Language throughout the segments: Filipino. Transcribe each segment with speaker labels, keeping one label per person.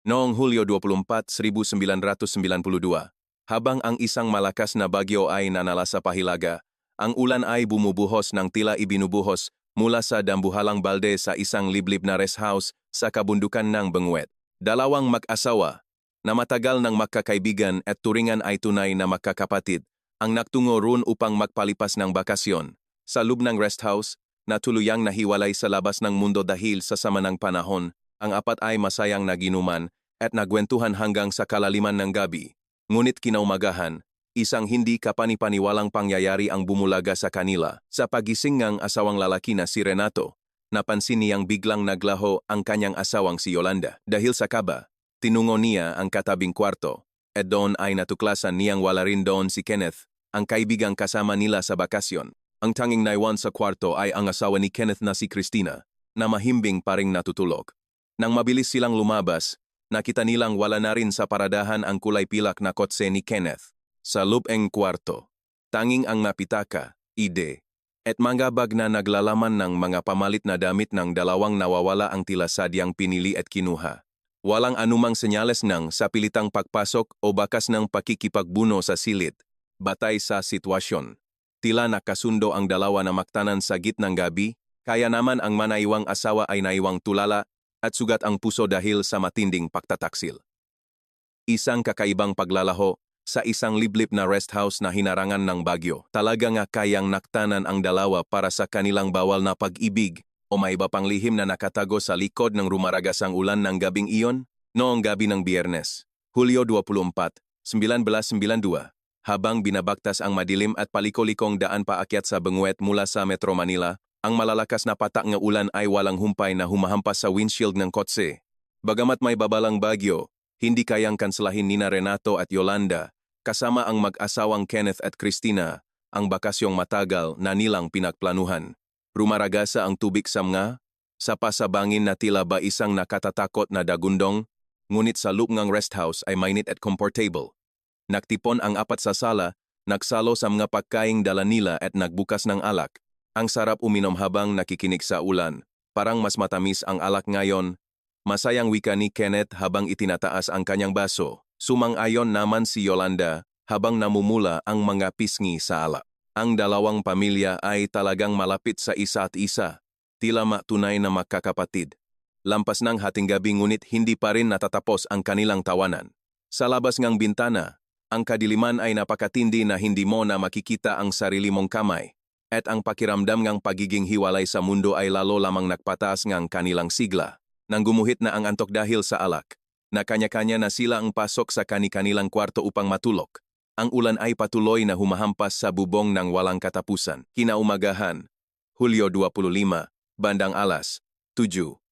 Speaker 1: Noong Hulyo 24, 1992, habang ang isang malakas na bagyo ay nanala sa Pahilaga, ang ulan ay bumubuhos ng tila ibinubuhos mula sa dambuhalang balde sa isang liblib na rest house sa kabundukan ng Benguet. Dalawang mag-asawa na matagal ng magkakaibigan at turingan ay tunay na magkakapatid ang nagtungo roon upang magpalipas ng bakasyon. Sa loob ng rest house, na tuluyang nahiwalay sa labas ng mundo dahil sa sama ng panahon, ang apat ay masayang naginuman at nagwentuhan hanggang sa kalaliman ng gabi. Ngunit kinaumagahan, isang hindi kapanipaniwalang pangyayari ang bumulaga sa kanila. Sa pagising ng asawang lalaki na si Renato, napansin niyang biglang naglaho ang kanyang asawang si Yolanda. Dahil sa kaba, tinungo niya ang katabing kwarto, at doon ay natuklasan niyang wala rin doon si Kenneth, ang kaibigang kasama nila sa bakasyon. Ang tanging naiwan sa kwarto ay ang asawa ni Kenneth na si Christina, na mahimbing paring natutulog. Nang mabilis silang lumabas, nakita nilang wala na rin sa paradahan ang kulay pilak na kotse ni Kenneth. Sa loob-eng kwarto, tanging ang napitaka, ide, at manggabag na naglalaman ng mga pamalit na damit ng dalawang nawawala ang tila sadyang pinili at kinuha. Walang anumang senyales ng sapilitang pagpasok o bakas ng pakikipagbuno sa silid, batay sa sitwasyon. Tila nakasundo ang dalawa na maktanan sa gitnang gabi, kaya naman ang manaiwang asawa ay naiwang tulala at sugat ang puso dahil sa matinding pagtataksil. Isang kakaibang paglalaho sa isang liblib na rest house na hinarangan ng bagyo. Talaga nga kayang naktanan ang dalawa para sa kanilang bawal na pag-ibig o may iba pang lihim na nakatago sa likod ng rumaragasang ulan ng gabing iyon noong gabi ng Biyernes, Hulyo 24, 1992. Habang binabaktas ang madilim at paliko-likong daan paakyat sa Benguet mula sa Metro Manila, ang malalakas na patak ng ulan ay walang humpay na humahampas sa windshield ng kotse. Bagamat may babalang bagyo, hindi kayang kanselahin nina Renato at Yolanda, kasama ang mag-asawang Kenneth at Christina, ang bakasyong matagal na nilang pinagplanuhan. Rumaragasa ang tubig sa mga, sa pasabangin na tila ba isang nakatatakot na dagundong, ngunit sa loob ng rest house ay mainit at comfortable. Nagtipon ang apat sa sala, nagsalo sa mga pagkaing dala nila at nagbukas ng alak. Ang sarap uminom habang nakikinig sa ulan. Parang mas matamis ang alak ngayon. Masayang wika ni Kenneth habang itinataas ang kanyang baso. Sumang-ayon naman si Yolanda habang namumula ang mga pisngi sa alak. Ang dalawang pamilya ay talagang malapit sa isa't isa. Tila tunay na magkakapatid. Lampas ng hating gabi ngunit hindi pa rin natatapos ang kanilang tawanan. Sa labas ng bintana, ang kadiliman ay napakatindi na hindi mo na makikita ang sarili mong kamay, at ang pakiramdam ng pagiging hiwalay sa mundo ay lalo lamang nagpataas ng kanilang sigla. Nang gumuhit na ang antok dahil sa alak, na kanya-kanya na sila ang pasok sa kani-kanilang kwarto upang matulog. Ang ulan ay patuloy na humahampas sa bubong ng walang katapusan. Kinaumagahan, Hulyo 25, bandang alas 7:00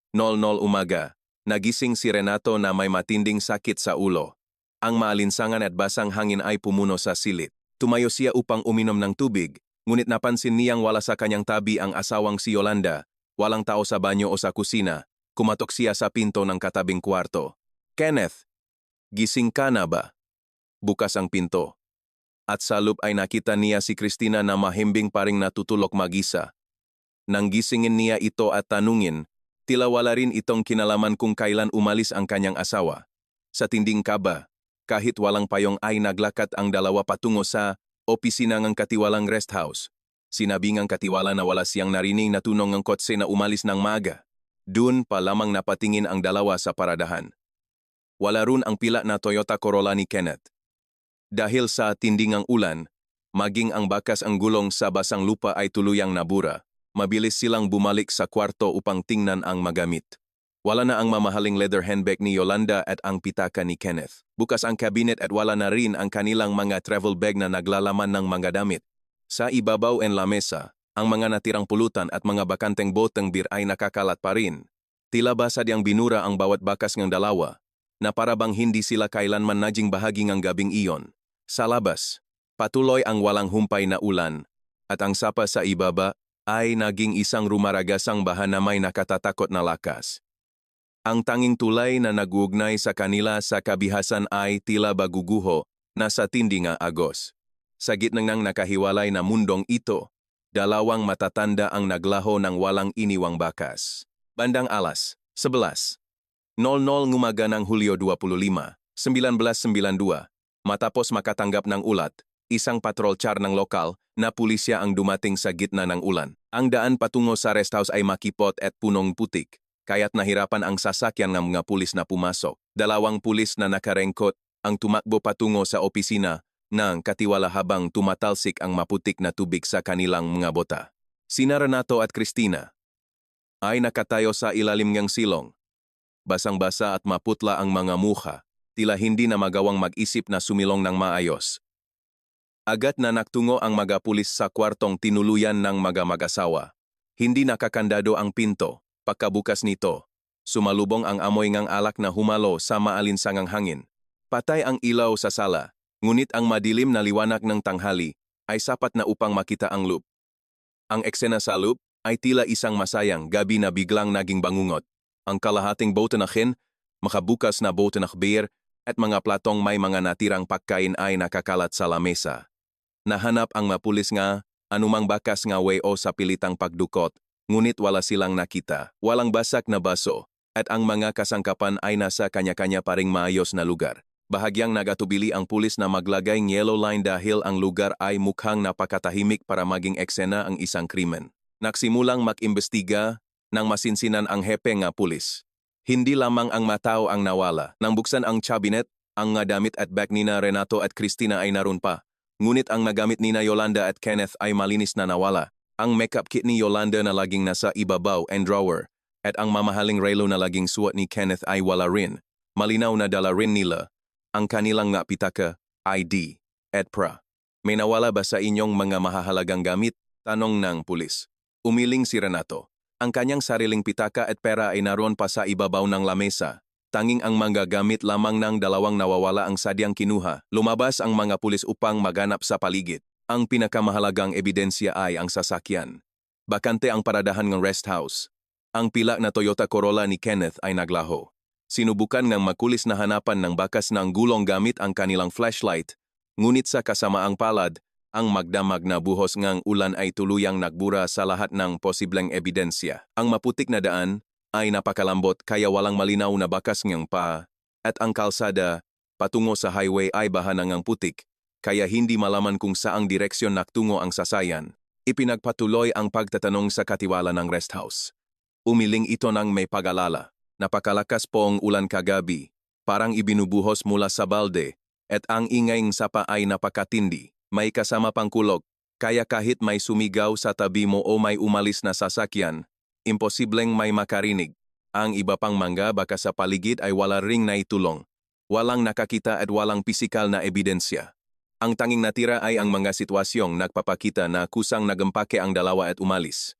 Speaker 1: umaga, nagising si Renato na may matinding sakit sa ulo. Ang maalinsangan at basang hangin ay pumuno sa silid. Tumayo siya upang uminom ng tubig, ngunit napansin niyang wala sa kanyang tabi ang asawang si Yolanda. Walang tao sa banyo o sa kusina. Kumatok siya sa pinto ng katabing kwarto. Kenneth, gising ka na ba? Bukas ang pinto. At sa loob ay nakita niya si Christina na mahimbing paring natutulog mag-isa. Nang gisingin niya ito at tanungin, tila wala rin itong kinalaman kung kailan umalis ang kanyang asawa. Sa tinding kaba, kahit walang payong ay naglakat ang dalawa patungo sa opisina ng katiwalang rest house. Sinabi ng katiwala na wala siyang narinig na tunog ng kotse na umalis ng maaga. Doon pa lamang napatingin ang dalawa sa paradahan. Wala rin ang pila na Toyota Corolla ni Kenneth. Dahil sa tindingang ulan, maging ang bakas ang gulong sa basang lupa ay tuluyang nabura. Mabilis silang bumalik sa kwarto upang tingnan ang magamit. Wala na ang mamahaling leather handbag ni Yolanda at ang pitaka ni Kenneth. Bukas ang cabinet at wala na rin ang kanilang mga travel bag na naglalaman ng mga damit. Sa ibabaw en lamesa, ang mga natirang pulutan at mga bakanteng boteng bir ay nakakalat pa rin. Tila ba sadyang binura ang bawat bakas ng dalawa, na para bang hindi sila kailanman naging bahagi ng gabing iyon. Sa labas, patuloy ang walang humpay na ulan, at ang sapa sa ibaba ay naging isang rumaragasang baha na may nakatatakot na lakas. Ang tanging tulay na naguugnay sa kanila sa kabihasan ay tila baguguho na sa tinding agos. Sa gitnang ng nakahiwalay na mundong ito, dalawang matatanda ang naglaho ng walang iniwang bakas. Bandang alas 11. ngumaga ng Hulyo 25, 1992, matapos makatanggap ng ulat, isang patrol car ng lokal na pulisya ang dumating sa gitna ng ulan. Ang daan patungo sa rest house ay makipot at punong putik, kaya't nahirapan ang sasakyan ng mga pulis na pumasok. Dalawang pulis na nakarengkot ang tumakbo patungo sa opisina ng katiwala habang tumatalsik ang maputik na tubig sa kanilang mga bota. Sina Renato at Cristina ay nakatayo sa ilalim ng silong. Basang-basa at maputla ang mga mukha, tila hindi na magawang mag-isip na sumilong ng maayos. Agad na naktungo ang mga pulis sa kwartong tinuluyan ng mga mag-asawa. Hindi nakakandado ang pinto. Pagkabukas nito, sumalubong ang amoy ng alak na humalo sa maalinsangang hangin. Patay ang ilaw sa sala, ngunit ang madilim na liwanag ng tanghali ay sapat na upang makita ang loop. Ang eksena sa loop ay tila isang masayang gabi na biglang naging bangungot. Ang kalahating botenakin, makabukas na botenach beer, at mga platong may mga natirang pagkain ay nakakalat sa lamesa. Nahanap ang mapulis nga, anumang bakas nga o sa pilitang pagdukot, ngunit wala silang nakita. Walang basak na baso, at ang mga kasangkapan ay nasa kanya-kanya paring maayos na lugar. Bahagyang nagatubili ang pulis na maglagay ng yellow line dahil ang lugar ay mukhang napakatahimik para maging eksena ang isang krimen. Nagsimulang mag-imbestiga nang masinsinan ang hepe nga pulis. Hindi lamang ang matao ang nawala. Nang buksan ang cabinet, ang nga damit at bag nina Renato at Cristina ay naroon pa. Ngunit ang nagamit nina Yolanda at Kenneth ay malinis na nawala. Ang makeup kit ni Yolanda na laging nasa ibabaw and drawer, at ang mamahaling relo na laging suot ni Kenneth ay wala rin. Malinaw na dala rin nila ang kanilang nga pitaka, ID, EDPRA. May nawala ba sa inyong mga mahahalagang gamit? Tanong ng pulis. Umiling si Renato. Ang kanyang sariling pitaka at pera ay naroon pa sa ibabaw ng lamesa. Tanging ang mga gamit lamang ng dalawang nawawala ang sadyang kinuha. Lumabas ang mga pulis upang maganap sa paligid. Ang pinakamahalagang ebidensya ay ang sasakyan. Bakante ang paradahan ng rest house. Ang pilak na Toyota Corolla ni Kenneth ay naglaho. Sinubukan ng makulis na hanapan ng bakas ng gulong gamit ang kanilang flashlight, ngunit sa kasamaang palad, ang magdamag na buhos ngang ulan ay tuluyang nagbura sa lahat ng posibleng ebidensya. Ang maputik na daan ay napakalambot kaya walang malinaw na bakas ngang pa, at ang kalsada patungo sa highway ay baha ng putik, kaya hindi malaman kung saang direksyon naktungo ang sasayan. Ipinagpatuloy ang pagtatanong sa katiwala ng rest house. Umiling ito ng may pag-alala. Napakalakas po ang ulan kagabi, parang ibinubuhos mula sa balde, at ang ingayng sapa ay napakatindi. May kasama pang kulog, kaya kahit may sumigaw sa tabi mo o may umalis na sasakyan, imposibleng may makarinig. Ang iba pang mangga baka sa paligid ay wala ring naitulong. Walang nakakita at walang pisikal na ebidensya. Ang tanging natira ay ang mga sitwasyong nagpapakita na kusang nagampake ang dalawa at umalis.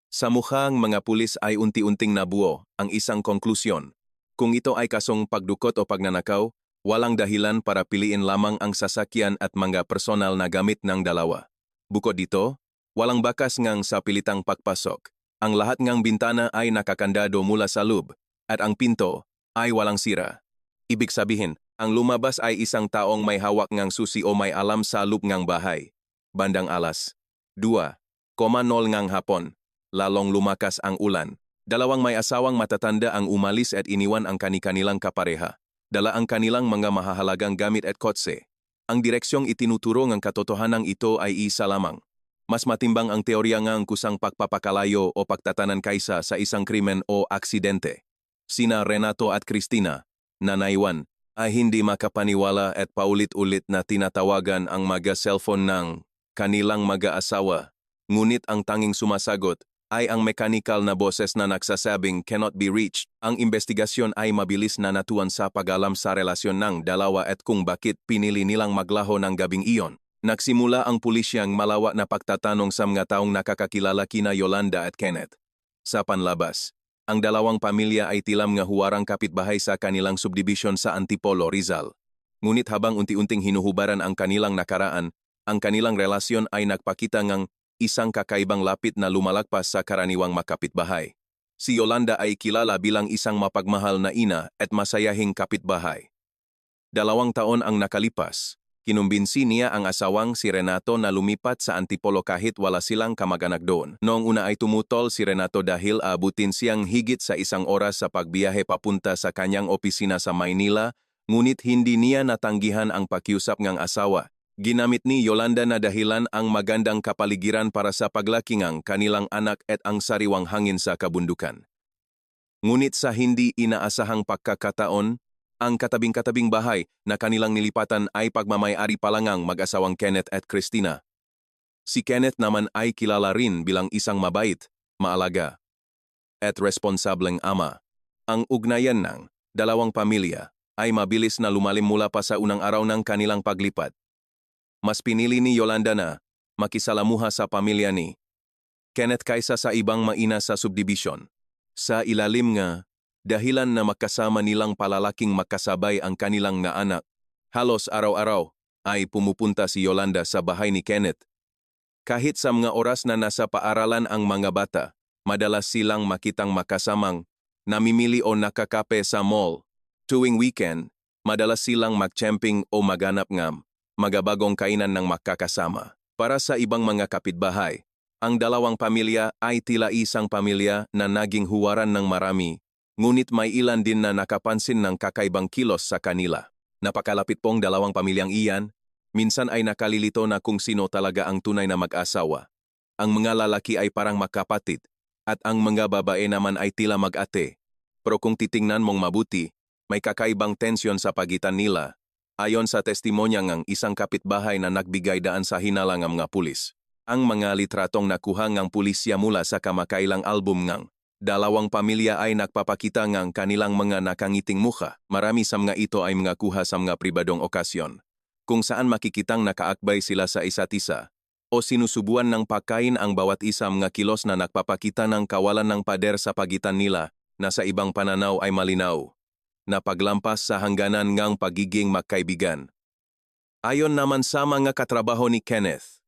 Speaker 1: Sa mukhang mga pulis ay unti-unting nabuo ang isang konklusyon. Kung ito ay kasong pagdukot o pagnanakaw, walang dahilan para piliin lamang ang sasakyan at mga personal na gamit ng dalawa. Bukod dito, walang bakas ngang sa pilitang pagpasok. Ang lahat ngang bintana ay nakakandado mula sa loob, at ang pinto ay walang sira. Ibig sabihin, ang lumabas ay isang taong may hawak ngang susi o may alam sa loob ngang bahay. Bandang alas 2:00 ngang hapon, lalong lumakas ang ulan. Dalawang may asawang matatanda ang umalis at iniwan ang kani-kanilang kapareha. Dala ang kanilang mga mahahalagang gamit at kotse. Ang direksyong itinuturo ng katotohanan ito ay isa lamang. Mas matimbang ang teorya ng kusang pagpapakalayo o pagtatanan kaysa sa isang krimen o aksidente. Sina Renato at Cristina, na naiwan, ay hindi makapaniwala at paulit-ulit na tinatawagan ang mga cellphone ng kanilang mag-aasawa. Ngunit ang tanging sumasagot ay ang mechanical na boses na nagsasabing cannot be reached. Ang investigasyon ay mabilis na natuan sa pag-alam sa relasyon ng dalawa at kung bakit pinili nilang maglaho ng gabing iyon. Nagsimula ang pulisyang malawak na pagtatanong sa mga taong nakakakilala kina Yolanda at Kenneth. Sa panlabas, ang dalawang pamilya ay tilam nga huwarang kapitbahay sa kanilang subdivision sa Antipolo, Rizal. Ngunit habang unti-unting hinuhubaran ang kanilang nakaraan, ang kanilang relasyon ay nagpakita ngang isang kakaibang lapit na lumalagpas sa karaniwang makapitbahay. Si Yolanda ay kilala bilang isang mapagmahal na ina at masayahing kapitbahay. 2 taon ang nakalipas, Kinumbinsi niya ang asawang si Renato na lumipat sa Antipolo kahit wala silang kamag-anak doon. Noong una ay tumutol si Renato dahil aabutin siyang higit sa 1 oras sa pagbiyahe papunta sa kanyang opisina sa Maynila, ngunit hindi niya natanggihan ang pakiusap ng asawa. Ginamit ni Yolanda na dahilan ang magandang kapaligiran para sa paglaki ng kanilang anak at ang sariwang hangin sa kabundukan. Ngunit sa hindi inaasahang pagkakataon, ang katabing-katabing bahay na kanilang nilipatan ay pagmamay-ari pa lang ng mag-asawang Kenneth at Christina. Si Kenneth naman ay kilala rin bilang isang mabait, maalaga, at responsableng ama. Ang ugnayan ng dalawang pamilya ay mabilis na lumalim mula pa sa unang araw ng kanilang paglipat. Mas pinili ni Yolanda na makisalamuha sa pamilya ni Kenneth kaysa sa ibang maina sa subdivision. Sa ilalim nga, dahilan na magkasama nilang palalaking magkasabay ang kanilang na anak, halos araw-araw ay pumupunta si Yolanda sa bahay ni Kenneth. Kahit sa mga oras na nasa paaralan ang mga bata, madalas silang makitang makasamang namimili o nakakape sa mall. Tuwing weekend, madalas silang mag-camping o maghanap ng magabagong kainan ng makakasama. Para sa ibang mga kapitbahay, ang dalawang pamilya ay tila isang pamilya na naging huwaran ng marami, ngunit may ilan din na nakapansin ng kakaibang kilos sa kanila. Napakalapit pong dalawang pamilyang iyan, minsan ay nakalilito na kung sino talaga ang tunay na mag-asawa. Ang mga lalaki ay parang magkapatid, at ang mga babae naman ay tila mag-ate. Pero kung titingnan mong mabuti, may kakaibang tensyon sa pagitan nila, ayon sa testimonya ng isang kapitbahay na nagbigay daan sa hinalang ng mga pulis. Ang mga litratong nakuha ng pulisya mula sa kamakailang album ng dalawang pamilya ay nagpapakita ng kanilang mga nakangiting mukha. Marami sa mga ito ay mga kuha sa mga pribadong okasyon, kung saan makikitang nakaakbay sila sa isa't isa, o sinusubuan ng pagkain ang bawat isa mga kilos na nagpapakita ng kawalan ng pader sa pagitan nila na sa ibang pananaw ay malinaw, na paglampas sa hangganan ng pagiging magkaibigan. Ayon naman sa mga katrabaho ni Kenneth,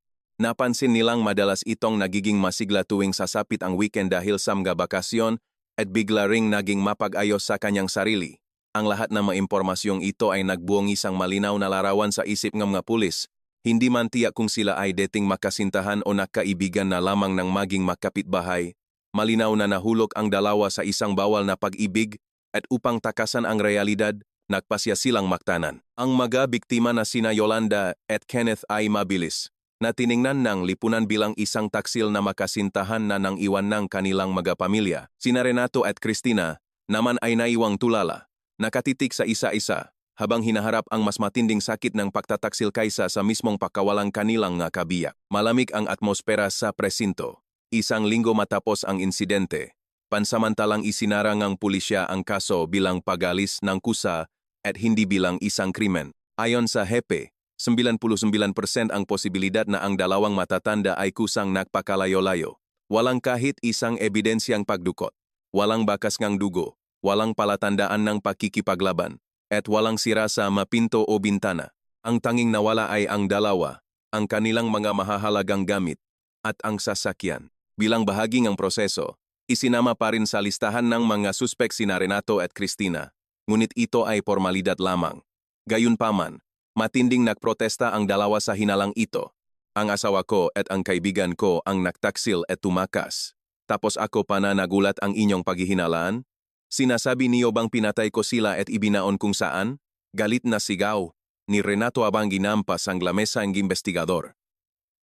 Speaker 1: napansin nilang madalas itong nagiging masigla tuwing sasapit ang weekend dahil sa mga bakasyon at bigla ring naging mapag-ayos sa kanyang sarili. Ang lahat ng mga impormasyong ito ay nagbuong isang malinaw na larawan sa isip ng mga pulis. Hindi man tiyak kung sila ay dating makasintahan o nakaibigan na lamang ng maging makapitbahay. Malinaw na nahulog ang dalawa sa isang bawal na pag-ibig at upang takasan ang realidad, nagpasya silang maktanan. Ang mga biktima na sina Yolanda at Kenneth ay mabilis na tiningnan ng lipunan bilang isang taksil na makasintahan na nang iwan ng kanilang mga pamilya. Sina Renato at Christina naman ay naiwang tulala, nakatitig sa isa-isa, habang hinaharap ang mas matinding sakit ng pagtataksil kaysa sa mismong pagkawalang kanilang kabiyak. Malamig ang atmosfera sa presinto. Isang linggo matapos ang insidente, pansamantalang isinara ng pulisya ang kaso bilang pagalis ng kusa at hindi bilang isang krimen. Ayon sa hepe, 99% ang posibilidad na ang dalawang matatanda ay kusang nagpakalayo-layo. Walang kahit isang ebidensyang pagdukot, walang bakas ng dugo, walang palatandaan ng pakikipaglaban, at walang sira sa mapinto o bintana. Ang tanging nawala ay ang dalawa, ang kanilang mga mahahalagang gamit, at ang sasakyan. Bilang bahagi ng proseso, isinama pa rin sa listahan ng mga suspek sina Renato at Christina, ngunit ito ay formalidad lamang. Gayunpaman, matinding nagprotesta ang dalawa sa hinalang ito. Ang asawa ko at ang kaibigan ko ang nagtaksil at tumakas. Tapos ako pa na nagulat ang inyong paghihinalaan? Sinasabi niyo bang pinatay ko sila at ibinaon kung saan? Galit na sigaw ni Renato habang ginampas ang lamesa ng investigador.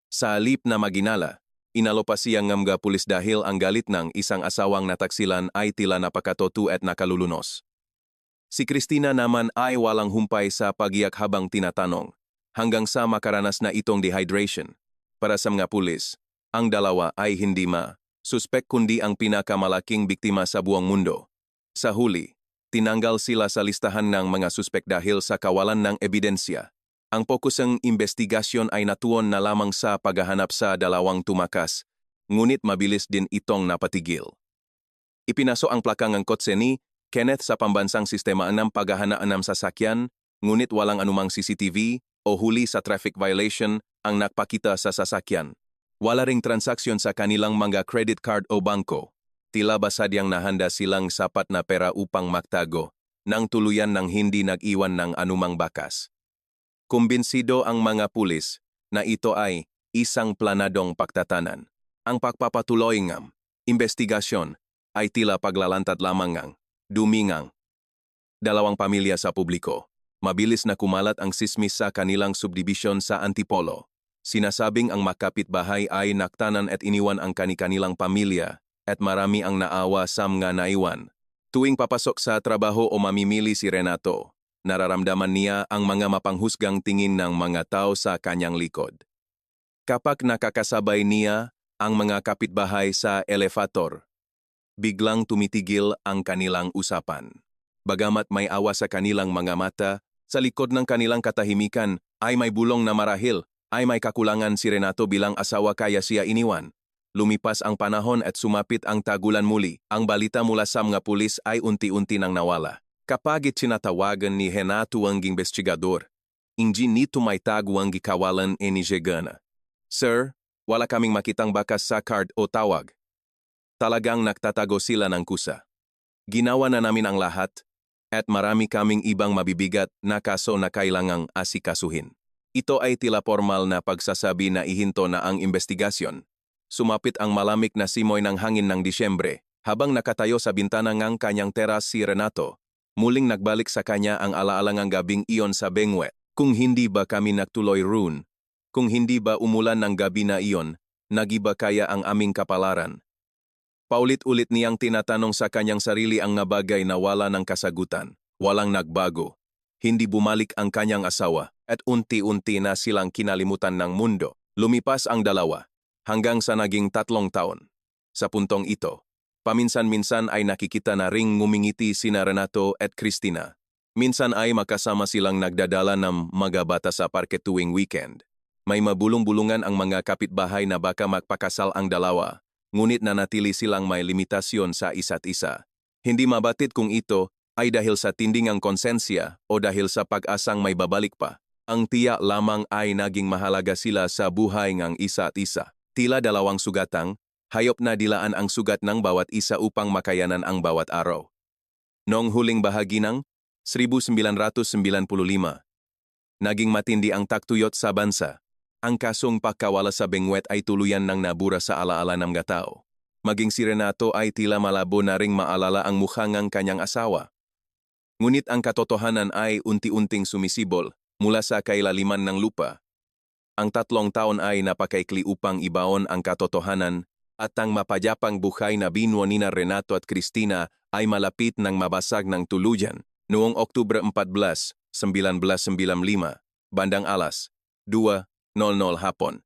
Speaker 1: Sa halip na maginala, inalopa siyang mga pulis dahil ang galit ng isang asawang nataksilan ay tila napakatoto at nakalulunos. Si Christina naman ay walang humpay sa pagiyak habang tinatanong, hanggang sa makaranas na itong dehydration. Para sa mga pulis, ang dalawa ay hindi suspek kundi ang pinakamalaking biktima sa buong mundo. Sa huli, tinanggal sila sa listahan ng mga suspek dahil sa kawalan ng ebidensya. Ang pokus ng investigasyon ay natuon na lamang sa paghahanap sa dalawang tumakas, ngunit mabilis din itong napatigil. Ipinaso ang plakang ng kotse ni Kenneth sa pambansang sistema ng paghahanaan ng sasakyan, ngunit walang anumang CCTV o huli sa traffic violation ang nakpakita sa sasakyan. Wala ring transaksyon sa kanilang mga credit card o bangko. Tila ba sadyang nahanda silang sapat na pera upang magtago, nang tuluyan ng hindi nag-iwan ng anumang bakas. Kumbinsido ang mga pulis na ito ay isang planadong pagtatanan. Ang pagpapatuloy ng investigasyon ay tila paglalantad lamang ng dumingang dalawang pamilya sa publiko. Mabilis na kumalat ang sismis sa kanilang subdivision sa Antipolo. Sinasabing ang makapitbahay ay naktanan at iniwan ang kani-kanilang pamilya at marami ang naawa sa mga naiwan. Tuwing papasok sa trabaho o mamimili si Renato, nararamdaman niya ang mga mapanghusgang tingin ng mga tao sa kanyang likod. Kapag nakakasabay niya ang mga kapitbahay sa elevator, biglang tumitigil ang kanilang usapan. Bagamat may awa sa kanilang mga mata, sa likod ng kanilang katahimikan ay may bulong na marahil ay may kakulangan si Renato bilang asawa kaya siya iniwan. Lumipas ang panahon at sumapit ang tagulan muli. Ang balita mula sa mga pulis ay unti-unti nang nawala. Kapag itinatawagan ni Renato ang investigador, hindi nito may tago ang gikawalan ni Jegana. Sir, wala kaming makitang bakas sa card o tawag. Talagang nagtatago sila ng kusa. Ginawa na namin ang lahat, at marami kaming ibang mabibigat na kaso na kailangang asikasuhin. Ito ay tila formal na pagsasabi na ihinto na ang investigasyon. Sumapit ang malamig na simoy ng hangin ng Disyembre. Habang nakatayo sa bintana ng kanyang teras si Renato, muling nagbalik sa kanya ang alaalangang gabing iyon sa Benguet. Kung hindi ba kami nagtuloy roon? Kung hindi ba umulan ng gabi na iyon, nagiba kaya ang aming kapalaran? Paulit-ulit niyang tinatanong sa kanyang sarili ang bagay na wala ng kasagutan. Walang nagbago. Hindi bumalik ang kanyang asawa at unti-unti na silang kinalimutan ng mundo. Lumipas ang dalawa hanggang sa naging 3 taon. Sa puntong ito, paminsan-minsan ay nakikita na ring ngumingiti sina Renato at Cristina. Minsan ay makasama silang nagdadala ng mga bata sa parke tuwing weekend. May mabulong-bulungan ang mga kapitbahay na baka magpakasal ang dalawa. Ngunit nanatili silang may limitasyon sa isa't isa. Hindi mabatid kung ito ay dahil sa tindingang konsensya o dahil sa pag-asang may babalik pa. Ang tiyak lamang ay naging mahalaga sila sa buhay ng isa't isa. Tila dalawang sugatang, hayop na dilaan ang sugat ng bawat isa upang makayanan ang bawat araw. Noong huling bahagi ng 1995, naging matindi ang taktuyot sa bansa. Ang kasong pagkawala sa Benguet ay tuluyan ng nabura sa alaala ng mga tao. Maging si Renato ay tila malabo na ring maalala ang mukha ng kanyang asawa. Ngunit ang katotohanan ay unti-unting sumisibol mula sa kailaliman ng lupa. Ang 3 taon ay napakaikli upang ibaon ang katotohanan at ang mapayapang buhay na binuo nina Renato at Cristina ay malapit ng mabasag ng tuluyan. Noong Oktubre 14, 1995, bandang alas 2:00 hapon.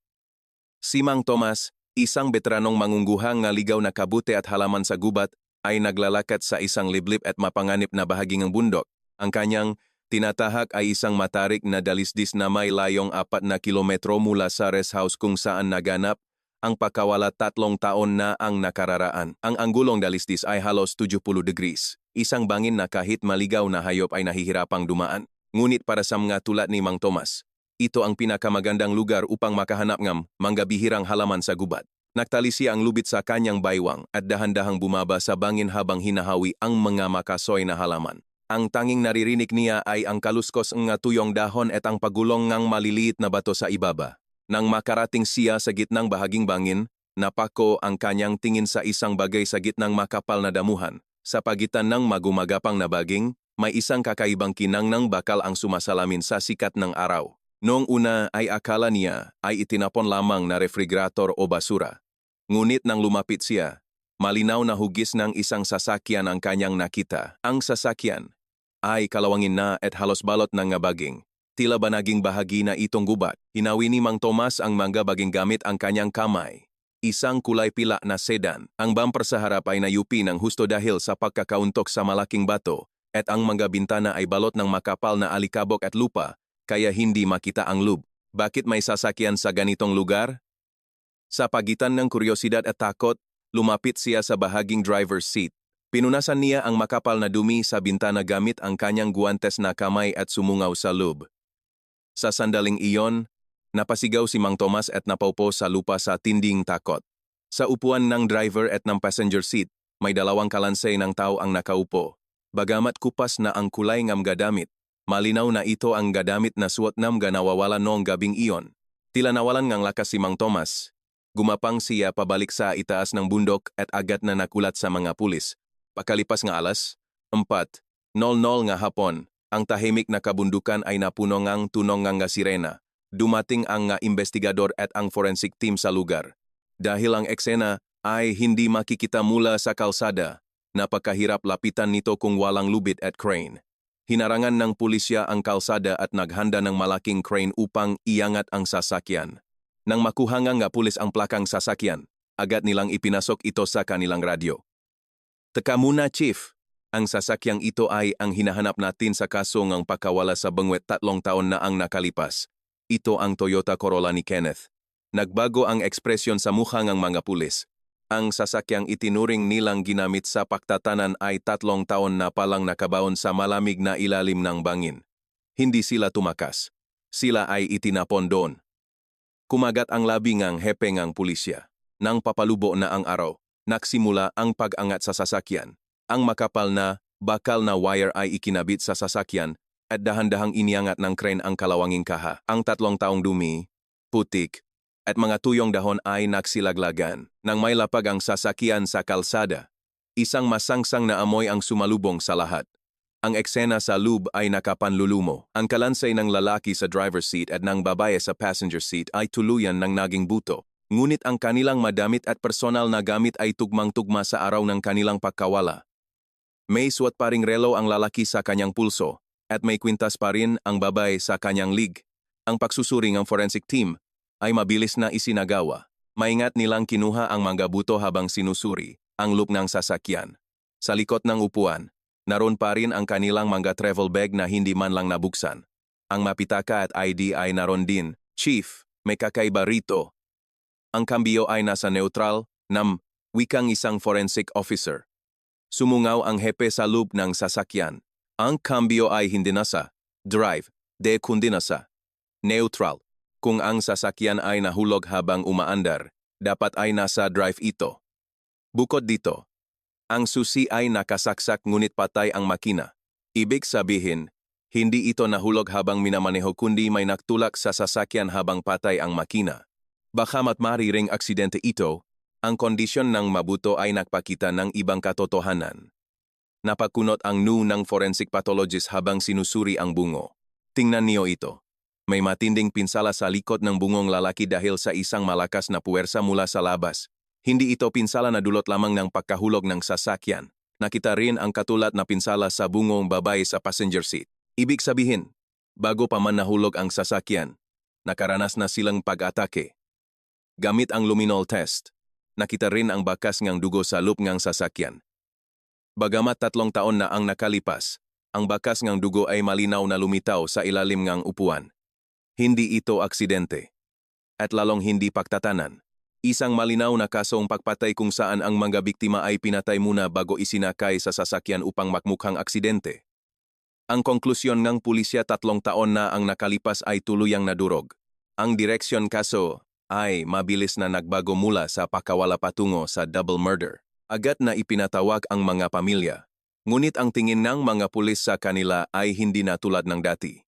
Speaker 1: Si Mang Tomas, isang veteranong mangungguhang nga ligaw na kabute at halaman sa gubat, ay naglalakad sa isang liblib at mapanganib na bahagi ng bundok. Ang kanyang tinatahak ay isang matarik na dalisdis na may layong 4 na kilometro mula sa rest house kung saan naganap ang pagkawala 3 taon na ang nakararaan. Ang anggulong dalisdis ay halos 70 degrees. Isang bangin na kahit maligaw na hayop ay nahihirapang dumaan. Ngunit para sa mga tulad ni Mang Tomas, ito ang pinakamagandang lugar upang makahanap ng mga bihirang halaman sa gubat. Nagtali siya ang lubid sa kanyang baywang at dahan-dahang bumaba sa bangin habang hinahawi ang mga makasoy na halaman. Ang tanging naririnig niya ay ang kaluskos ng tuyong dahon at ang pagulong ng maliliit na bato sa ibaba. Nang makarating siya sa gitnang bahaging bangin, napako ang kanyang tingin sa isang bagay sa gitnang makapal na damuhan. Sa pagitan ng magumagapang na baging, may isang kakaibang kinang ng bakal ang sumasalamin sa sikat ng araw. Noong una ay akala niya ay itinapon lamang na refrigerator o basura. Ngunit nang lumapit siya, malinaw na hugis ng isang sasakyan ang kanyang nakita. Ang sasakyan ay kalawangin na at halos balot ng baging. Tila ba naging bahagi na itong gubat? Hinawi ni Mang Tomas ang mga baging gamit ang kanyang kamay. Isang kulay pila na sedan. Ang bumper sa harap ay nayupi ng husto dahil sa pagkakauntok sa malaking bato at ang mga bintana ay balot ng makapal na alikabok at lupa. Kaya hindi makita ang loob. Bakit may sasakyan sa ganitong lugar? Sa pagitan ng kuryosidad at takot, lumapit siya sa bahaging driver's seat. Pinunasan niya ang makapal na dumi sa bintana gamit ang kanyang guwantes na kamay at sumungaw sa loob. Sa sandaling iyon, napasigaw si Mang Tomas at napaupo sa lupa sa tinding takot. Sa upuan ng driver at ng passenger seat, may 2 kalansay ng tao ang nakaupo. Bagamat kupas na ang kulay ng mga damit, Malinaw na ito ang gadamit na suot nam ga nawawalan noong gabing iyon. Tila nawalan ngang lakas si Mang Tomas. Gumapang siya pabalik sa itaas ng bundok at agad na nakulat sa mga pulis. Pakalipas nga alas, 4:00 nga hapon, ang tahimik na kabundukan ay napuno ngang tunong nga sirena. Dumating ang nga investigador at ang forensic team sa lugar. Dahil ang eksena ay hindi makikita mula sa kalsada, napakahirap lapitan nito kung walang lubid at crane. Hinarangan ng pulisya ang kalsada at naghanda ng malaking crane upang iangat ang sasakyan. Nang makuha nga pulis ang plakang sasakyan, agad nilang ipinasok ito sa kanilang radyo. Teka muna, Chief. Ang sasakyang ito ay ang hinahanap natin sa kaso ng pagkawala sa Benguet 3 taon na ang nakalipas. Ito ang Toyota Corolla ni Kenneth. Nagbago ang ekspresyon sa mukha ng mga pulis. Ang sasakyang itinuring nilang ginamit sa paktatanan ay 3 taon na palang nakabaon sa malamig na ilalim ng bangin. Hindi sila tumakas. Sila ay itinapon doon. Kumagat ang labi ng hepe ng pulisya. Nang papalubo na ang araw, nagsimula ang pag-angat sa sasakyan. Ang makapal na, bakal na wire ay ikinabit sa sasakyan at dahan-dahang iniangat ng crane ang kalawanging kaha. Ang 3 taong dumi, putik, at mga tuyong dahon ay nagsilaglagan. Nang may lapag ang sasakyan sa kalsada, isang masangsang na amoy ang sumalubong sa lahat. Ang eksena sa loob ay nakapanlulumo. Ang kalansay ng lalaki sa driver's seat at ng babae sa passenger seat ay tuluyan ng naging buto. Ngunit ang kanilang madamit at personal na gamit ay tugmang-tugma sa araw ng kanilang pagkawala. May suot pa ring relo ang lalaki sa kanyang pulso at may kwintas pa rin ang babae sa kanyang lig. Ang pagsusuri ng forensic team ay mabilis na isinagawa. Maingat nilang kinuha ang mga buto habang sinusuri ang loop ng sasakyan. Sa likod ng upuan, naroon pa rin ang kanilang mga travel bag na hindi man lang nabuksan. Ang mapitaka at ID ay naroon din. Chief, may kakaiba rito. Ang kambyo ay nasa neutral, wikang isang forensic officer. Sumungaw ang hepe sa loob ng sasakyan. Ang kambyo ay hindi nasa drive, kundi nasa neutral. Kung ang sasakyan ay nahulog habang umaandar, dapat ay nasa drive ito. Bukod dito, ang susi ay nakasaksak ngunit patay ang makina. Ibig sabihin, hindi ito nahulog habang minamaneho kundi may nagtulak sa sasakyan habang patay ang makina. Baka mariring aksidente ito, ang kondisyon ng mabuto ay nagpakita ng ibang katotohanan. Napakunot ang ng forensic pathologist habang sinusuri ang bungo. Tingnan niyo ito. May matinding pinsala sa likod ng bungong lalaki dahil sa isang malakas na puwersa mula sa labas. Hindi ito pinsala na dulot lamang ng pagkahulog ng sasakyan. Nakita rin ang katulad na pinsala sa bungong babae sa passenger seat. Ibig sabihin, bago pa man nahulog ang sasakyan, nakaranas na silang pag-atake. Gamit ang luminol test, nakita rin ang bakas ng dugo sa loob ng sasakyan. Bagamat 3 taon na ang nakalipas, ang bakas ng dugo ay malinaw na lumitaw sa ilalim ng upuan. Hindi ito aksidente. At lalong hindi pagtatanan. Isang malinaw na kasong pagpatay kung saan ang mga biktima ay pinatay muna bago isinakay sa sasakyan upang makmukhang aksidente. Ang konklusyon ng pulisya 3 taon na ang nakalipas ay tuluyang nadurog. Ang direksyon kaso ay mabilis na nagbago mula sa pakawala patungo sa double murder. Agad na ipinatawag ang mga pamilya. Ngunit ang tingin ng mga pulis sa kanila ay hindi na tulad ng dati.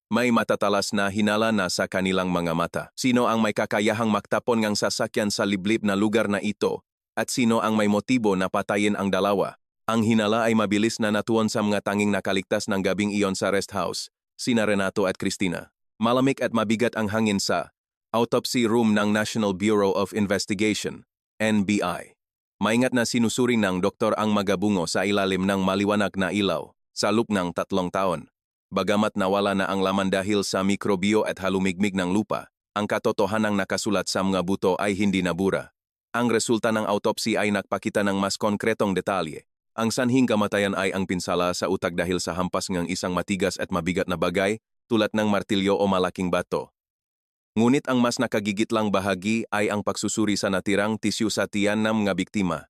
Speaker 1: May matatalas na hinala na sa kanilang mga mata. Sino ang may kakayahang magtapon ng sasakyan sa liblib na lugar na ito at sino ang may motibo na patayin ang dalawa? Ang hinala ay mabilis na natuon sa mga tanging nakaligtas ng gabing iyon sa rest house, sina Renato at Cristina. Malamig at mabigat ang hangin sa autopsy room ng National Bureau of Investigation, NBI. Maingat na sinusuri ng doktor ang magabungo sa ilalim ng maliwanag na ilaw sa loob ng 3 taon. Bagamat nawala na ang laman dahil sa mikrobyo at halumigmig ng lupa, ang katotohanang nakasulat sa mga buto ay hindi nabura. Ang resulta ng autopsy ay nagpakita ng mas konkretong detalye. Ang sanhing kamatayan ay ang pinsala sa utak dahil sa hampas ng isang matigas at mabigat na bagay tulad ng martilyo o malaking bato. Ngunit ang mas nakagigitlang bahagi ay ang pagsusuri sa natirang tisyu sa tiyan ng mga biktima.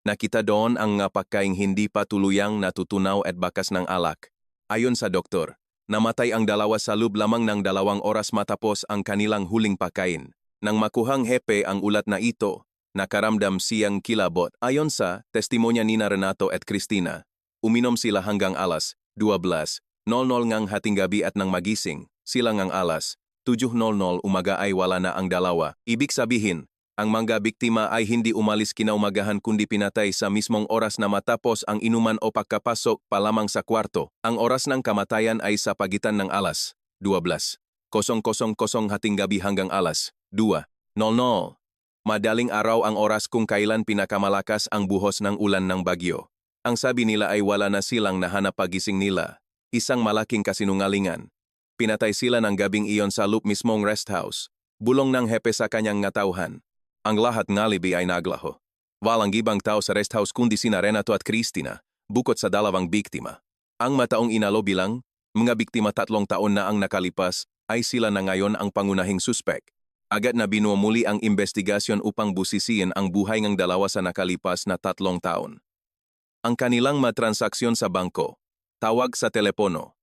Speaker 1: Nakita doon ang nga pagkaing hindi pa tuluyang natutunaw at bakas ng alak. Ayon sa doktor, namatay ang dalawa sa loob lamang ng 2 oras matapos ang kanilang huling pagkain. Nang makuhang hepe ang ulat na ito, nakaramdam siyang kilabot. Ayon sa testimonya ni Renato at Cristina, uminom sila hanggang alas 12 ngang hating gabi at nang magising, sila ngang alas 7:00 umaga ay wala na ang dalawa. Ibig sabihin, ang mga biktima ay hindi umalis kinaumagahan kundi pinatay sa mismong oras na matapos ang inuman o pagkapasok pa lamang sa kwarto. Ang oras ng kamatayan ay sa pagitan ng alas 12:00 hating gabi hanggang alas 2:00. Madaling araw ang oras kung kailan pinakamalakas ang buhos ng ulan ng bagyo. Ang sabi nila ay wala na silang nahanap pagising nila. Isang malaking kasinungalingan. Pinatay sila ng gabing iyon sa loop mismong rest house. Bulong ng hepe sa kanyang ngatauhan. Ang lahat ng alibi ay naglaho. Walang ibang tao sa rest house kundi sina Renato at Cristina, bukod sa dalawang biktima. Ang mataong inalo bilang, mga biktima 3 taon na ang nakalipas, ay sila na ngayon ang pangunahing suspek. Agad na binuo muli ang investigasyon upang busisiin ang buhay ng dalawa sa nakalipas na 3 taon. Ang kanilang matransaksyon sa bangko, tawag sa telepono,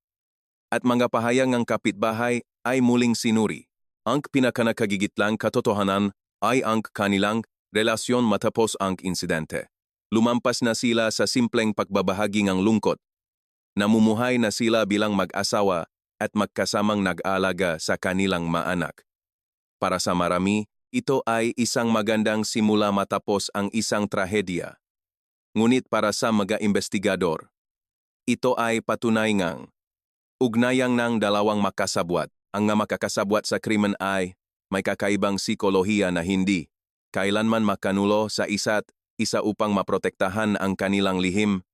Speaker 1: at mga pahayag ng kapitbahay ay muling sinuri. Ang pinakanakagigitlang katotohanan ay ang kanilang relasyon matapos ang insidente. Lumampas na sila sa simpleng pagbabahagi ng lungkot. Namumuhay na sila bilang mag-asawa at magkasamang nag-aalaga sa kanilang maanak. Para sa marami, ito ay isang magandang simula matapos ang isang trahedya. Ngunit para sa mga investigador, ito ay patunay ngang ugnayang ng dalawang makasabwat. Ang nga makakasabwat sa krimen ay may kakaibang psikolohiya na hindi kailanman makanulo sa isa't isa upang maprotektahan ang kanilang lihim.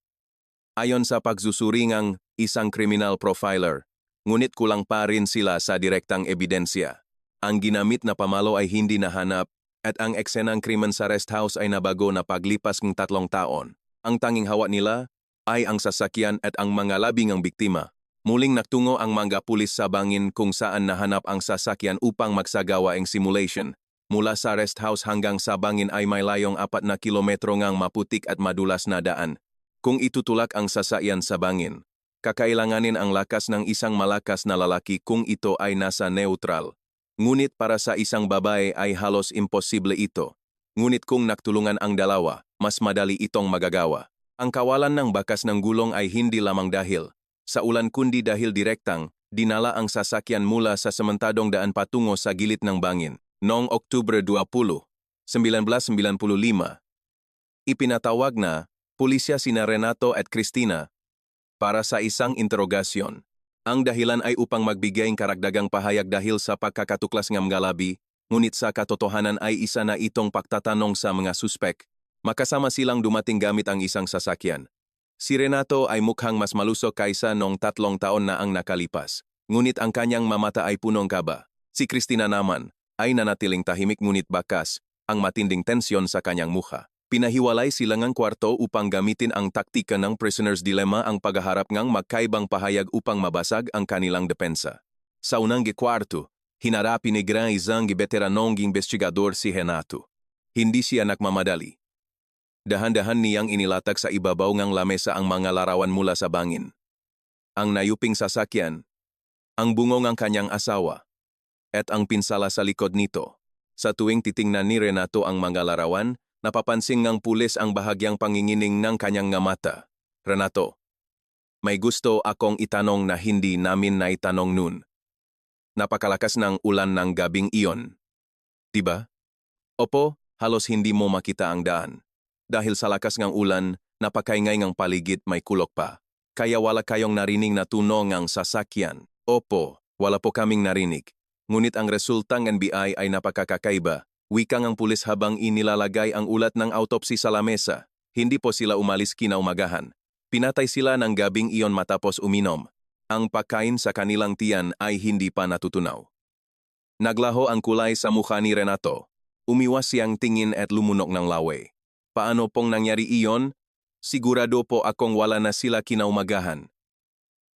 Speaker 1: Ayon sa pagsusuri ng isang criminal profiler, ngunit kulang pa rin sila sa direktang ebidensya. Ang ginamit na pamalo ay hindi nahanap at ang eksenang krimen sa rest house ay nabago na paglipas ng 3 taon. Ang tanging hawak nila ay ang sasakyan at ang mga labi ng biktima. Muling nagtungo ang mga pulis sa bangin kung saan nahanap ang sasakyan upang magsagawa ang simulation. Mula sa rest house hanggang sa bangin ay may layong 4 na kilometro ngang maputik at madulas na daan. Kung itutulak ang sasakyan sa bangin, kakailanganin ang lakas ng isang malakas na lalaki kung ito ay nasa neutral. Ngunit para sa isang babae ay halos imposible ito. Ngunit kung nagtulungan ang dalawa, mas madali itong magagawa. Ang kawalan ng bakas ng gulong ay hindi lamang dahil sa ulan kundi dahil direktang dinala ang sasakyan mula sa sementadong daan patungo sa gilid ng bangin. Noong Oktubre 20, 1995, ipinatawag na pulisya sina Renato at Cristina para sa isang interogasyon. Ang dahilan ay upang magbigay ng karagdagang pahayag dahil sa pagkakatuklas ng mga labi, ngunit sa katotohanan ay isa na itong pagtatanong sa mga suspek. Makasama silang dumating gamit ang isang sasakyan. Si Renato ay mukhang mas malusog kaysa noong 3 taon na ang nakalipas, ngunit ang kanyang mamata ay punong kaba. Si Cristina naman ay nanatiling tahimik ngunit bakas ang matinding tensyon sa kanyang mukha. Pinahiwalay sila ng kwarto upang gamitin ang taktika ng prisoner's dilemma ang paghaharap ng magkaibang pahayag upang mabasag ang kanilang depensa. Sa unang kwarto, hinarapin ni isang veteranong investigador si Renato. Hindi siya nagmamadali. Dahan-dahan niyang inilatag sa ibabaw ng lamesa ang mga larawan mula sa bangin. Ang nayuping sasakyan, ang bungong ng kanyang asawa, at ang pinsala sa likod nito. Sa tuwing titingnan ni Renato ang mga larawan, napapansin ng pulis ang bahagyang pangingining ng kanyang nga mata. Renato, may gusto akong itanong na hindi namin naitanong noon. Napakalakas ng ulan ng gabing iyon. Diba? Opo, halos hindi mo makita ang daan. Dahil sa lakas ng ulan, napakaingay ng paligid may kulok pa. Kaya wala kayong narinig na tunog ng sasakyan. Opo, wala po kaming narinig. Ngunit ang resultang NBI ay napakakakaiba. Wika ng pulis habang inilalagay ang ulat ng autopsy sa lamesa. Hindi po sila umalis kinaumagahan. Pinatay sila ng gabing iyon matapos uminom. Ang pagkain sa kanilang tiyan ay hindi pa natutunaw. Naglaho ang kulay sa mukha ni Renato. Umiwas siyang tingin at lumunok ng laway. Paano pong nangyari iyon? Sigurado po akong wala na sila kinaumagahan.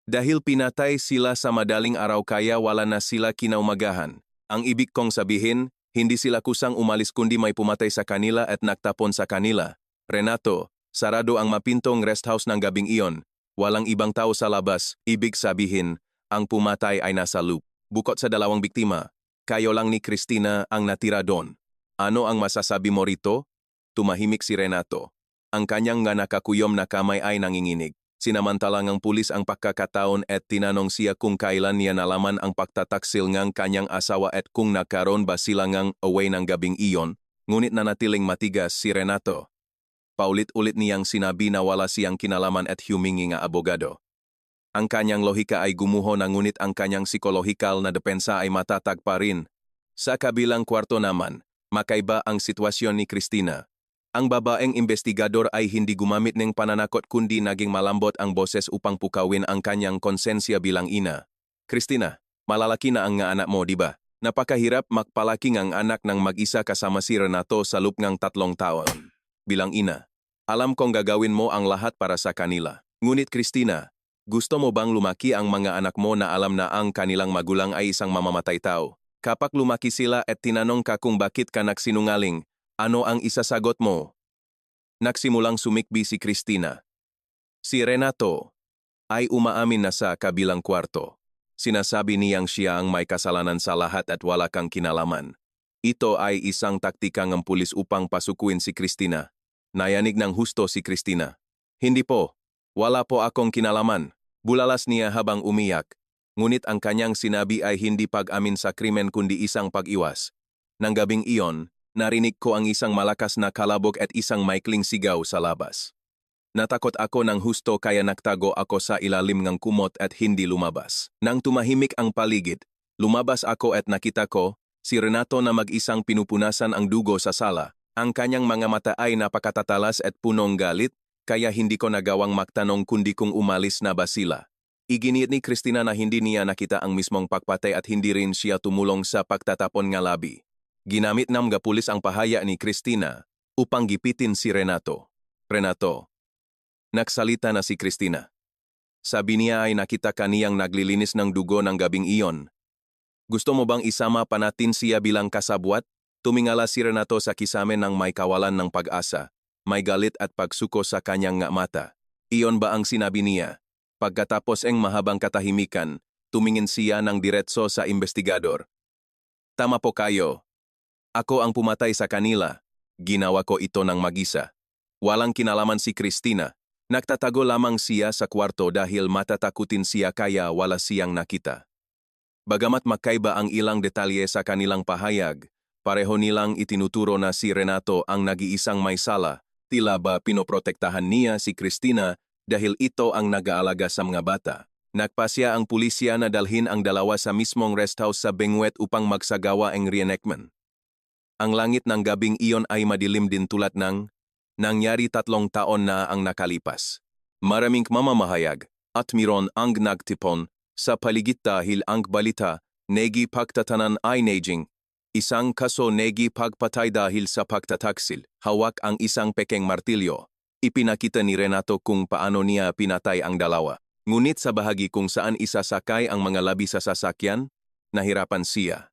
Speaker 1: Dahil pinatay sila sa madaling araw kaya wala na sila kinaumagahan. Ang ibig kong sabihin, hindi sila kusang umalis kundi may pumatay sa kanila at nagtapon sa kanila. Renato, sarado ang mapintong rest house ng gabing iyon. Walang ibang tao sa labas. Ibig sabihin, ang pumatay ay nasa loop. Bukod sa dalawang biktima, kayo lang ni Cristina ang natira doon. Ano ang masasabi mo rito? Tumahimik si Renato. Ang kanyang nga nakakuyom na kamay ay nanginginig. Sinamantalang ang pulis ang pagkakataon at tinanong siya kung kailan niya nalaman ang pagtataksil ng kanyang asawa at kung nagkaroon ba sila ngang away ng gabing iyon, ngunit nanatiling matigas si Renato. Paulit-ulit niyang sinabi na wala siyang kinalaman at humingi nga abogado. Ang kanyang lohika ay gumuho na ngunit ang kanyang psikolohikal na depensa ay matatag pa rin. Sa kabilang kwarto naman, makaiba ang sitwasyon ni Cristina. Ang babaeng investigador ay hindi gumamit ng pananakot kundi naging malambot ang boses upang pukawin ang kanyang konsensya bilang ina. Cristina, malalaki na ang nga anak mo, di ba? Napakahirap magpalaki ng anak ng mag-isa kasama si Renato sa loob ng 3 taon. Bilang ina, alam kong gagawin mo ang lahat para sa kanila. Ngunit Cristina, gusto mo bang lumaki ang mga anak mo na alam na ang kanilang magulang ay isang mamamatay tao? Kapag lumaki sila at tinanong ka kung bakit ka nagsinungaling, ano ang isasagot mo? Nagsimulang sumikbi si Cristina. Si Renato ay umaamin na sa kabilang kwarto. Sinasabi niyang siya ang may kasalanan sa lahat at wala kang kinalaman. Ito ay isang taktika ng pulis upang pasukuin si Cristina. Nayanig ng husto si Cristina. Hindi po. Wala po akong kinalaman. Bulalas niya habang umiyak. Ngunit ang kanyang sinabi ay hindi pag-amin sa krimen kundi isang pag-iwas. Nang gabing iyon, narinig ko ang isang malakas na kalabog at isang maikling sigaw sa labas. Natakot ako ng husto kaya nagtago ako sa ilalim ng kumot at hindi lumabas. Nang tumahimik ang paligid, lumabas ako at nakita ko, si Renato na mag-isang pinupunasan ang dugo sa sala. Ang kanyang mga mata ay napakatatalas at punong galit, kaya hindi ko nagawang magtanong kundi kung umalis na ba sila. Iginiit ni Cristina na hindi niya nakita ang mismong pagpatay at hindi rin siya tumulong sa pagtatapon ng labi. Ginamit ng mga pulis ang pahaya ni Cristina upang gipitin si Renato. Renato. Nagsalita na si Cristina. Sabi niya ay nakita kaniyang naglilinis ng dugo ng gabing iyon. Gusto mo bang isama pa natin siya bilang kasabwat? Tumingala si Renato sa kisame ng may kawalan ng pag-asa, may galit at pagsuko sa kanyang nga mata. Iyon ba ang sinabi niya? Pagkatapos ang mahabang katahimikan, tumingin siya ng diretso sa investigador. Tama po kayo. Ako ang pumatay sa kanila. Ginawa ko ito ng mag-isa. Walang kinalaman si Cristina. Nagtatago lamang siya sa kwarto dahil matatakutin siya kaya wala siyang nakita. Bagamat magkaiba ang ilang detalye sa kanilang pahayag, pareho nilang itinuturo na si Renato ang nag-iisang may sala, tila ba pinoprotektahan niya si Cristina dahil ito ang nag-aalaga sa mga bata. Nagpasya ang pulisya na dalhin ang dalawa sa mismong rest house sa Benguet upang magsagawa ang reenactment. Ang langit ng gabing iyon ay madilim din tulad ng nangyari 3 taon na ang nakalipas. Maraming mamamahayag at miron ang nagtipon sa paligid dahil ang balita, negi pagtatanan ay naging. Isang kaso negi pagpatay dahil sa pagtataksil, hawak ang isang pekeng martilyo. Ipinakita ni Renato kung paano niya pinatay ang dalawa. Ngunit sa bahagi kung saan isasakay ang mga labi sa sasakyan, nahirapan siya.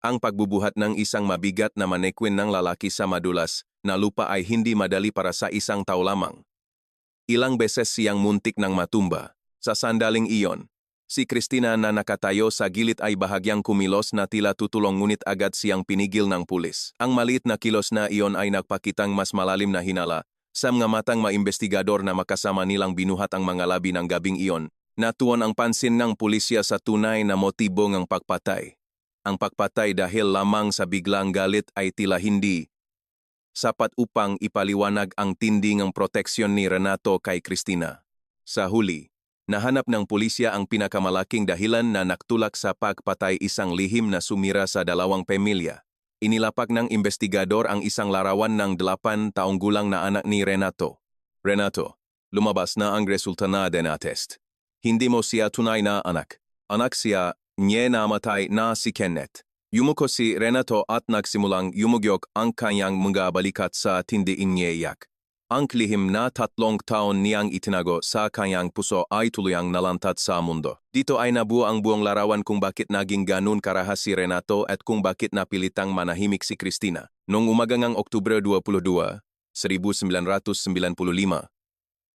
Speaker 1: Ang pagbubuhat ng isang mabigat na manekwin ng lalaki sa madulas na lupa ay hindi madali para sa isang tao lamang. Ilang beses siyang muntik ng matumba. Sa sandaling iyon, si Cristina na nakatayo sa gilid ay bahagyang kumilos na tila tutulong ngunit agad siyang pinigil ng pulis. Ang maliit na kilos na iyon ay nagpakitang mas malalim na hinala sa mga matang maimbestigador na makasama nilang binuhat ang mga labi ng gabing iyon. Natuon ang pansin ng pulisya sa tunay na motibo ng pagpatay. Ang pagpatay dahil lamang sa biglang galit ay tila hindi sapat upang ipaliwanag ang tindi ng proteksyon ni Renato kay Cristina. Sa huli, nahanap ng pulisya ang pinakamalaking dahilan na nagtulak sa pagpatay, isang lihim na sumira sa 2 pamilya. Inilapag ng investigador ang isang larawan ng 8 taong gulang na anak ni Renato. Renato, lumabas na ang resulta na DNA test. Hindi mo siya tunay na anak. Anak siya, niya namatay na si Kenneth. Yumuko si Renato at nagsimulang yumugyok ang kanyang mga balikat sa tindiing niyayak. Ang lihim na 3 taon niyang itinago sa kanyang puso ay tuluyang nalantad sa mundo. Dito ay nabuo ang buong larawan kung bakit naging ganun karahas si Renato at kung bakit napilitang manahimik si Cristina. Noong umaga ng Oktubre 22, 1995,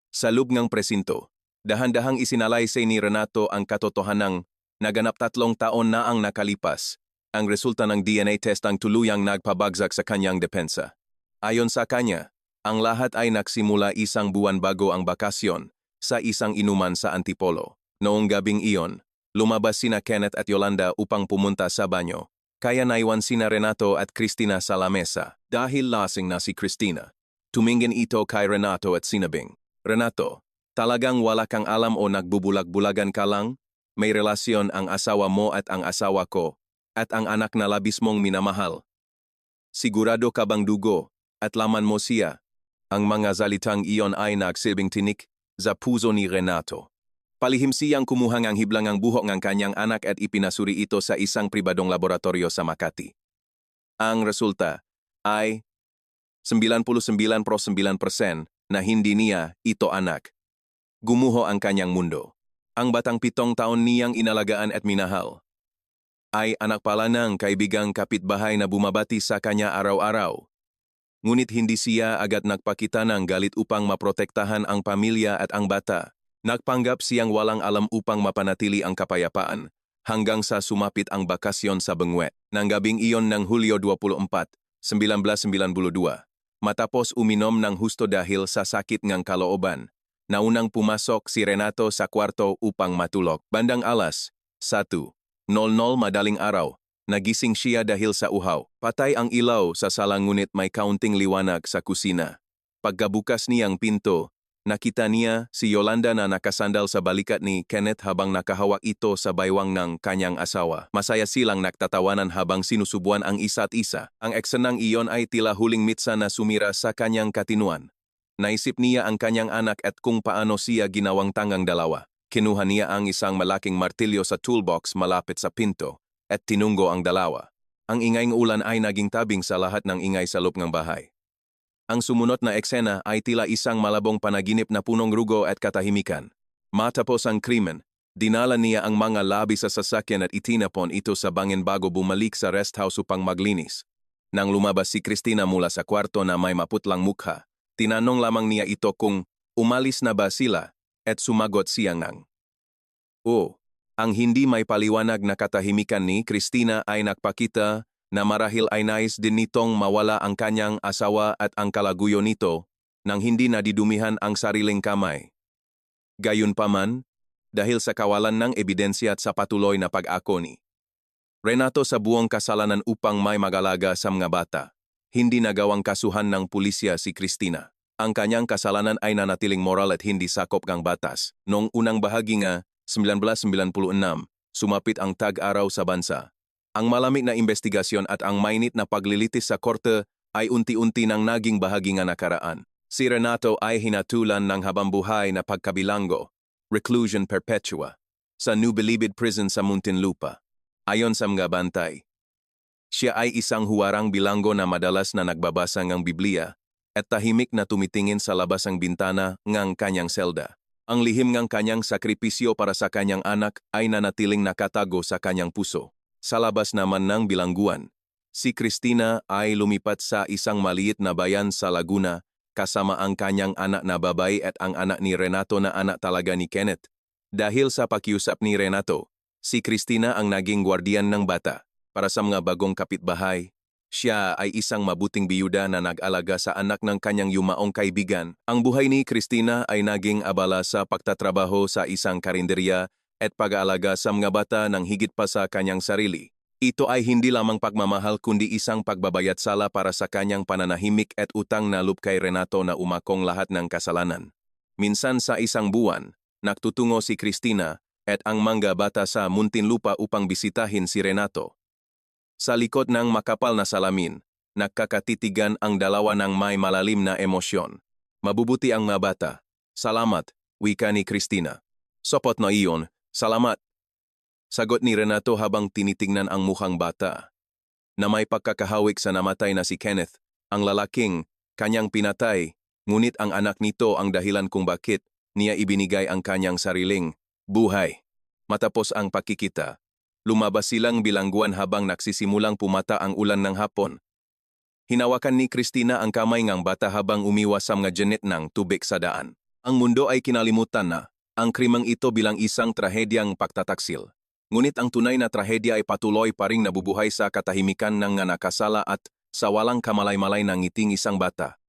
Speaker 1: sa loob ng presinto, dahan-dahang isinalaysay ni Renato ang katotohanang naganap 3 taon na ang nakalipas. Ang resulta ng DNA test ang tuluyang nagpabagsak sa kanyang depensa. Ayon sa kanya, ang lahat ay nagsimula 1 buwan bago ang bakasyon, sa isang inuman sa Antipolo. Noong gabing iyon, lumabas sina Kenneth at Yolanda upang pumunta sa banyo. Kaya naiwan sina Renato at Cristina sa lamesa. Dahil lasing na si Cristina, tumingin ito kay Renato at sinabing, "Renato, talagang wala kang alam o nagbubulag-bulagan ka lang? May relasyon ang asawa mo at ang asawa ko, at ang anak na labis mong minamahal. Sigurado ka bang dugo, at laman mo siya?" Ang mga salitang iyon ay nagsilbing tinik sa puso ni Renato. Palihim siyang kumuhang ang hiblangang buhok ng kanyang anak at ipinasuri ito sa isang pribadong laboratorio sa Makati. Ang resulta ay 99.9% na hindi niya ito anak. Gumuho ang kanyang mundo. Ang batang 7 taon niyang inalagaan at minahal ay anak pala ng kaibigang kapitbahay na bumabati sa kanya araw-araw. Ngunit hindi siya agad nagpakita ng galit upang maprotektahan ang pamilya at ang bata. Nagpanggap siyang walang alam upang mapanatili ang kapayapaan hanggang sa sumapit ang bakasyon sa Benguet. Nang gabing iyon ng Hulyo 24, 1992, matapos uminom ng husto dahil sa sakit ng kalooban, naunang pumasok si Renato sa kwarto upang matulog. Bandang alas 1:00 madaling araw, nagising siya dahil sa uhaw. Patay ang ilaw sa sala ngunit may kaunting liwanag sa kusina. Pagkabukas niyang pinto, nakita niya si Yolanda na nakasandal sa balikat ni Kenneth habang nakahawak ito sa baywang ng kanyang asawa. Masaya silang nagtatawanan habang sinusubuan ang isa't isa. Ang eksenang iyon ay tila huling mitsa na sumira sa kanyang katinuan. Naisip niya ang kanyang anak at kung paano siya ginawang tangang dalawa. Kinuha niya ang isang malaking martilyo sa toolbox malapit sa pinto at tinunggo ang dalawa. Ang ingay ng ulan ay naging tabing sa lahat ng ingay sa loob ng bahay. Ang sumunod na eksena ay tila isang malabong panaginip na punong rugo at katahimikan. Matapos ang krimen, dinala niya ang mga labi sa sasakyan at itinapon ito sa bangin bago bumalik sa rest house upang maglinis. Nang lumabas si Cristina mula sa kwarto na may maputlang mukha, tinanong lamang niya ito kung umalis na ba sila at sumagot siyang ng, "Oo." Ang hindi may paliwanag na katahimikan ni Cristina ay nagpakita na marahil ay nais din nitong mawala ang kanyang asawa at ang kalaguyo nito nang hindi nadidumihan ang sariling kamay. Gayunpaman, dahil sa kawalan ng ebidensya at sa patuloy na pag-ako ni Renato sa buong kasalanan upang may mag-alaga sa mga bata, hindi nagawang kasuhan ng pulisya si Cristina. Ang kanyang kasalanan ay nanatiling moral at hindi sakop ng batas. Noong unang bahagi nga, 1996, sumapit ang tag-araw sa bansa. Ang malamig na investigasyon at ang mainit na paglilitis sa korte ay unti-unti nang naging bahagi ng nakaraan. Si Renato ay hinatulan ng habambuhay na pagkabilanggo, reclusion perpetua, sa New Bilibid Prison sa Muntinlupa. Ayon sa mga bantay, siya ay isang huwarang bilanggo na madalas na nagbabasa ng Biblia at tahimik na tumitingin sa labas ng bintana ng kanyang selda. Ang lihim ng kanyang sakripisyo para sa kanyang anak ay nanatiling nakatago sa kanyang puso. Sa labas naman ng bilangguan, si Cristina ay lumipat sa isang maliit na bayan sa Laguna kasama ang kanyang anak na babae at ang anak ni Renato na anak talaga ni Kenneth. Dahil sa pakiusap ni Renato, si Cristina ang naging gwardiyan ng bata. Para sa mga bagong kapitbahay, siya ay isang mabuting biyuda na nag-alaga sa anak ng kanyang yumaong kaibigan. Ang buhay ni Cristina ay naging abala sa pagtatrabaho sa isang karinderya at pag-aalaga sa mga bata ng higit pa sa kanyang sarili. Ito ay hindi lamang pagmamahal kundi isang pagbabayad sala para sa kanyang pananahimik at utang na loob kay Renato na umakong lahat ng kasalanan. Minsan sa isang buwan, nagtutungo si Cristina at ang mga bata sa Muntinlupa upang bisitahin si Renato. Sa likod ng makapal na salamin, nagkakatitigan ang dalawa ng may malalim na emosyon. "Mabubuti ang mga bata. Salamat," wika ni Cristina. "Sopot na iyon, salamat," sagot ni Renato habang tinitingnan ang mukhang bata na may pagkakahawik sa namatay na si Kenneth, ang lalaking kanyang pinatay, ngunit ang anak nito ang dahilan kung bakit niya ibinigay ang kanyang sariling buhay. Matapos ang pakikita, lumabas silang bilangguan habang nagsisimulang pumata ang ulan ng hapon. Hinawakan ni Cristina ang kamay ng bata habang umiwas sa mga janet ng tubig sa daan. Ang mundo ay kinalimutan na ang krimeng ito bilang isang trahedyang pagtataksil. Ngunit ang tunay na trahedya ay patuloy pa ring nabubuhay sa katahimikan ng nakasala at sa walang kamalay-malay ng ngiting isang bata.